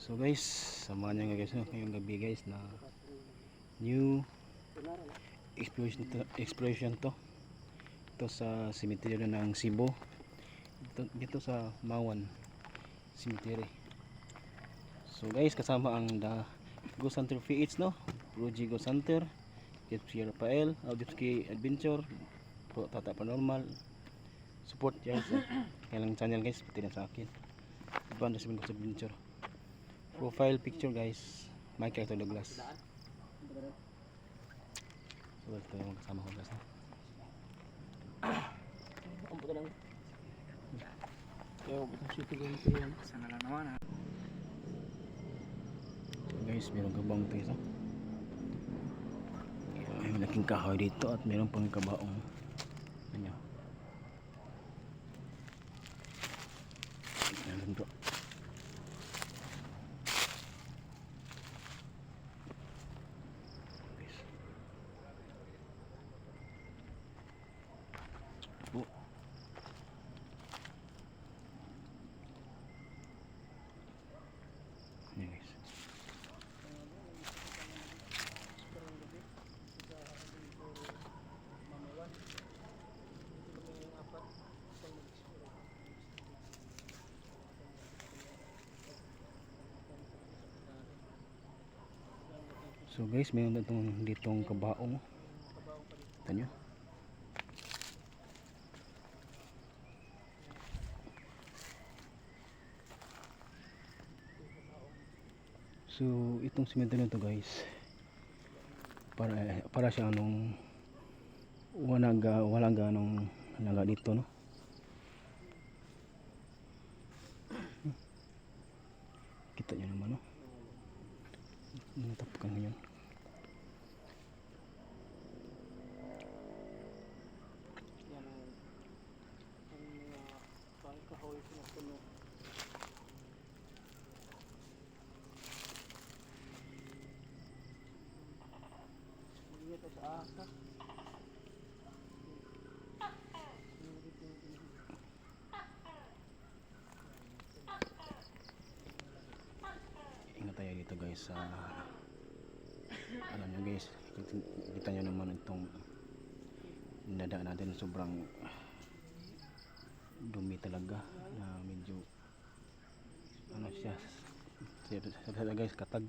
So guys, samahan nyo guys ngayong gabi guys na new exploration to. Ito sa cemetery ng Cebu. Dito sa Mawan Cemetery. So guys, kasama ang Ghost Hunter PH no, Roji Ghost Hunter, Jeffrey Rafael, Audipski Adventure, Tata Paranormal. Support guys, kailang channel guys, pati na sa akin. Banda sa Ghost Adventure. Profile picture guys, Michael Douglas. So ito yung kasama ko guys. So guys, meron kabang ito. May malaking kahoy dito at meron pang kabaong. Ano? Ayan bro. So guys, mayroon ditong kabaong. Ito nyo. So itong simento na to guys, para siya anong walang ganong halaga dito no. Kita nyo naman no. Natapkan nyo. Ingat tayo dito guys sa alam nyo guys, kita nyo naman itong nadaan natin, sobrang dumi talaga na medyo ano siya guys, katag.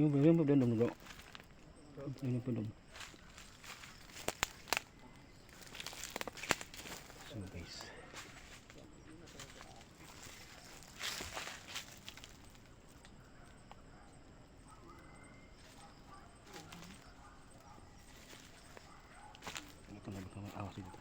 Yung pa doon bro. Yung pa doon. So guys, ito na baka maawas dito.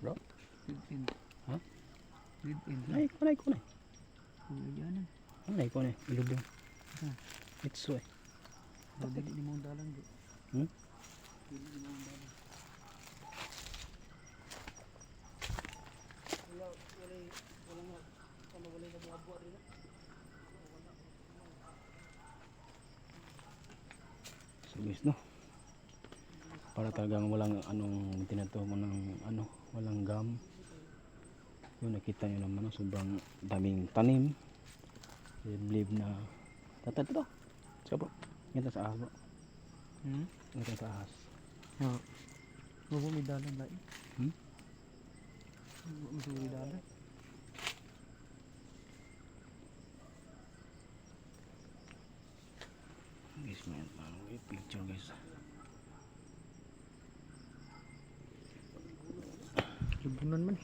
Bro? Ha? Naik ko na. Naik ko na. Ilubong. It's so eh. Dili ni mo dalan di. Dili ni mo dalan. Wala na buwa rin. So guys no, para talagang walang anong tinato mo ng ano, walang gum. Yung nakita nyo naman, sobrang daming tanim. I believe na tatad ito. So bro, ngita sa ahas bro. Ngita sa ahas. Huwag may dalan lain. May dalan. Guys, may picture guys. Libunan man.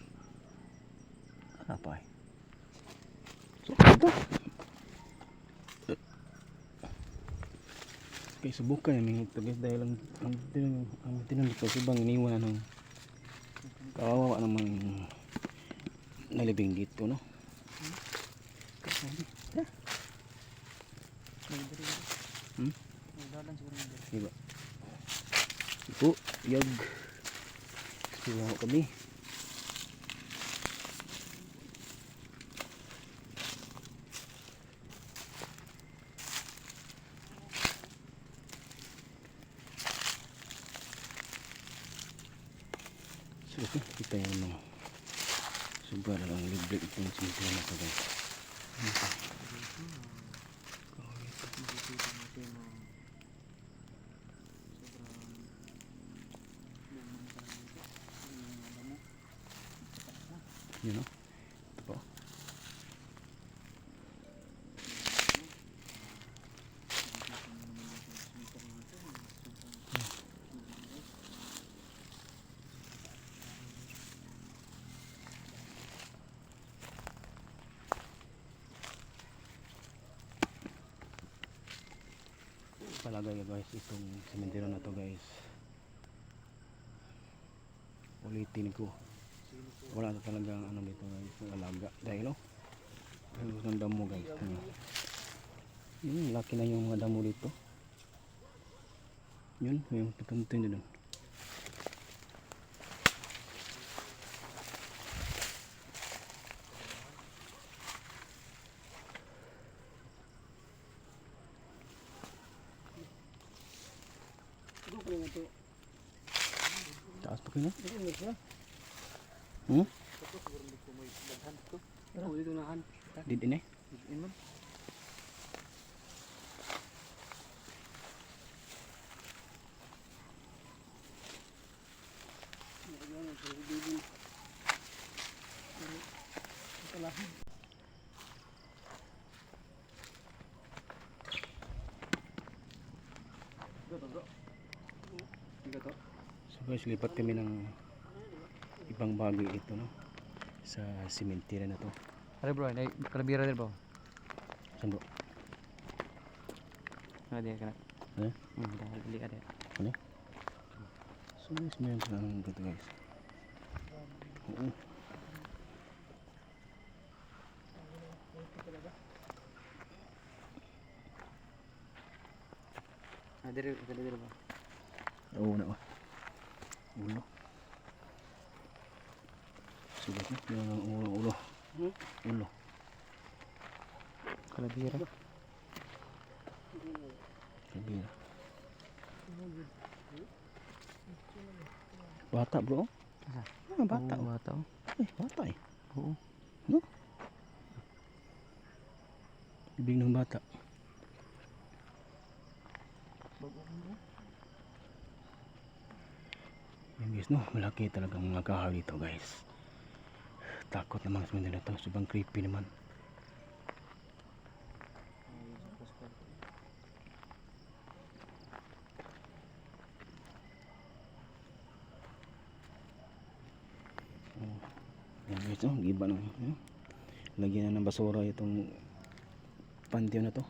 Apa eh? So ito. Okay, subukan yung ito guys dahil ang tinanong ito subang iniwan ng kawawa naman nalibing dito no. May dalan siguro nila. Diba? Ito, yag. Silaw kami. So ito, kita yung mga suga na lang libre itong simple na ito guys. Dito, makikita natin na sobrang lumang talaga ito. Yung mga damo. Taas na. Yun o. Ito po. Palagay guys itong sementeryo na to guys, ulitin ko, wala na talagang ano dito guys, alaga dahil o ng damo guys. Yun, laki na yung mga damo dito. Yun, yung tutuntin doon. Taas pa kayo na? Hmm? Oo, dito na han. Dito na eh. Dito man. So guys, lipat kami ng ibang bagay ito no, sa sementeryo na to. Ano bro, ay kalabira din bro. Saan bro? Ano dia kana? Eh? Dahil beli ada. Ano? So guys, meron sa anong dito guys. Oo. Ada dia bro. Oo na ba? Ulo. So guys, meron ang ulo. Ulo. Kalabira. Kabila. Bata bro. Asa? Ah, bata. Oo, bata. Oh. Bata eh. Oo. No? Ibig ng bata. Yan guys no, malaki talaga mga kahoy dito guys. Takot naman sa mga ito, sobrang creepy naman. Yan guys no, giba na. Lagyan na ng basura itong panteon na to.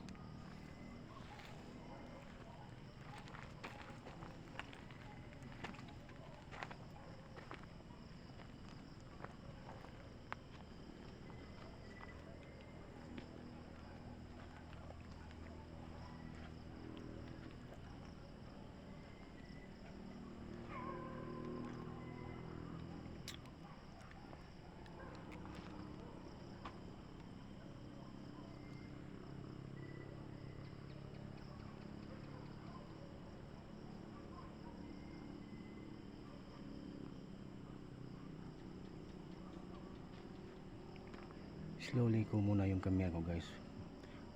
Slowly ko muna yung camera ko guys.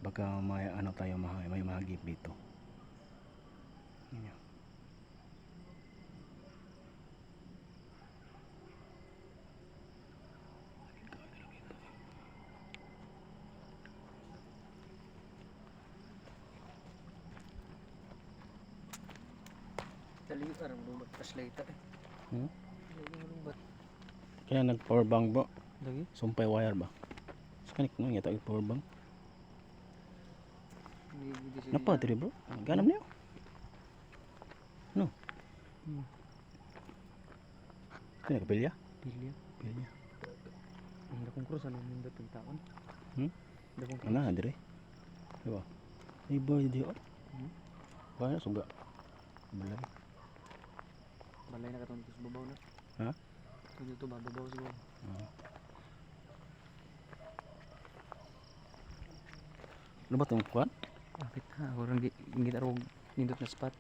Baka may ano tayo, may mahagip dito. Yan. Dali parang lumbat flashlight eh. Hmm? Lumbat. Kaya nag power bank ba? Lagi? Sumpay wire ba? Kanik no yata yung power bank. Napa tiri bro? Ganam niyo? No. Kaya kapilya? Pilya. Pilya. Ang dakong cross ano yung datong taon? Dakong cross. Ana dire. Diba? Ay boy di oh. Kaya suga. Balay. Balay na katong sa babaw na. Ha? Kung dito babaw siguro. Ano ba itong kuwan? Kapit ha, orang gita ro nindot na spot.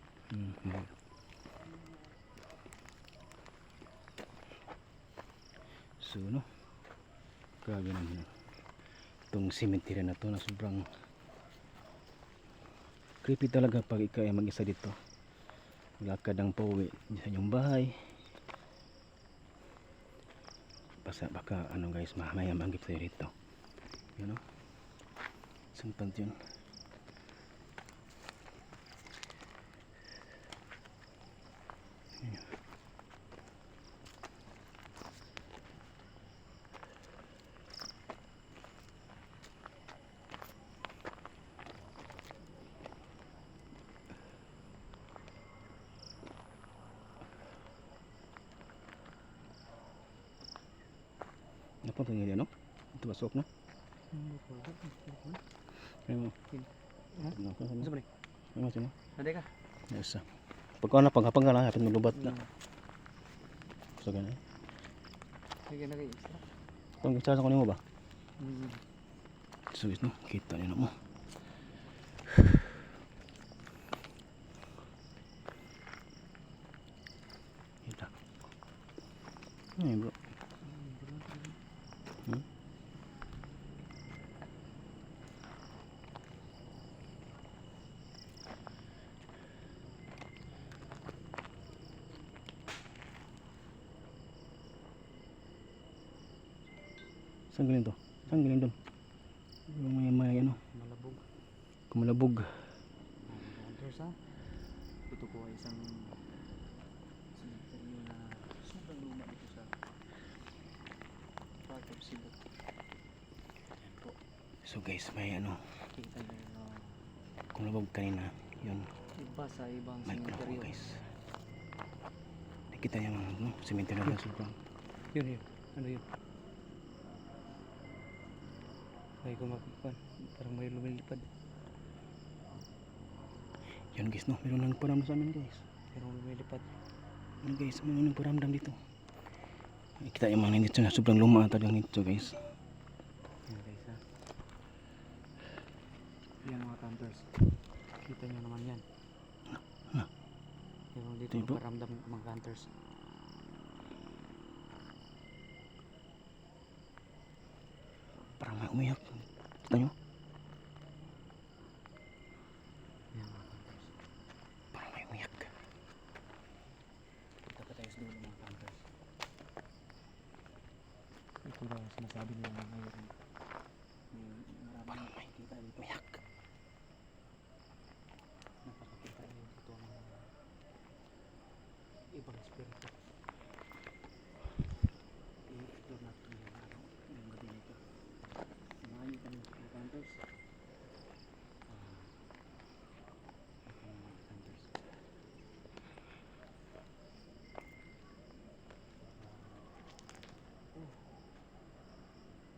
So no, grabe naman itong cemetery na to na sobrang creepy talaga pag ikaw ay mag-isa dito. Lakad ang pauwi sa inyong bahay. Baka ano guys, mamaya manggip tayo dito. You know? Isang pant yun. Apa pa nga ano? Ito ba soap na? Ayun mo. Ano ka Ano sana? ba ni? Ayun mo sino? Ada ka? Ayos ah. Pagka na paghapang ka lang, hapit malubat na. So ganun. Sige na kay extra. Kung gusto ko nimo ba? Hmm. So no, kita niyo na mo. Kita. Ay bro. Hmm? Saan galing to? Saan galing doon? Yung may ano, Malabog. kumalabog. Hunters ha? Ito po ay isang cemetery na sobrang luma dito sa part of Cebu. Ayan po. So guys, may ano, Kita nyo na kumalabog kanina. Yun, iba sa ibang may kulang cemetery. guys. Nakita niya mga ano, cemetery na sobrang. Yun. Ano yun? May kumakipan. Parang may lumilipad. Yan guys no, meron nang paramdam sa amin guys. Pero lumilipad. Ano guys, meron nang paramdam dito. Kita yung mga nito na sobrang luma talagang nito guys. Yan guys ha. Yan mga campers. Kita nyo naman yan. Ano? Pero dito Ito po. paramdam mga campers. Parang may umiyak. Kita nyo? Yan mga campers. Parang may umiyak. Kita pa tayo sa dulo mga campers. Ito ba sinasabi nila na ngayon? Parang may Kita dito. umiyak. Napakakita nyo dito ng ibang spirito. I-explore natin yung ano, yung gabi nito. Samahan nyo kami mga campers. Ito mga campers.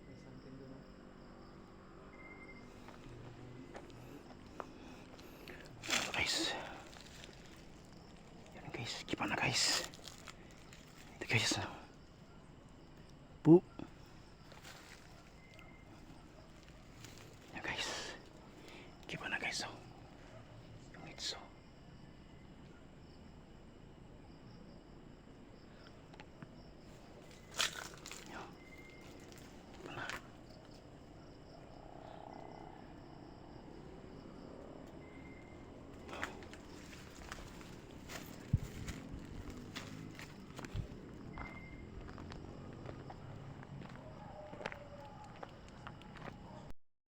May something doon. Guys. Yan guys, kipa na guys. Ito guys. Bu.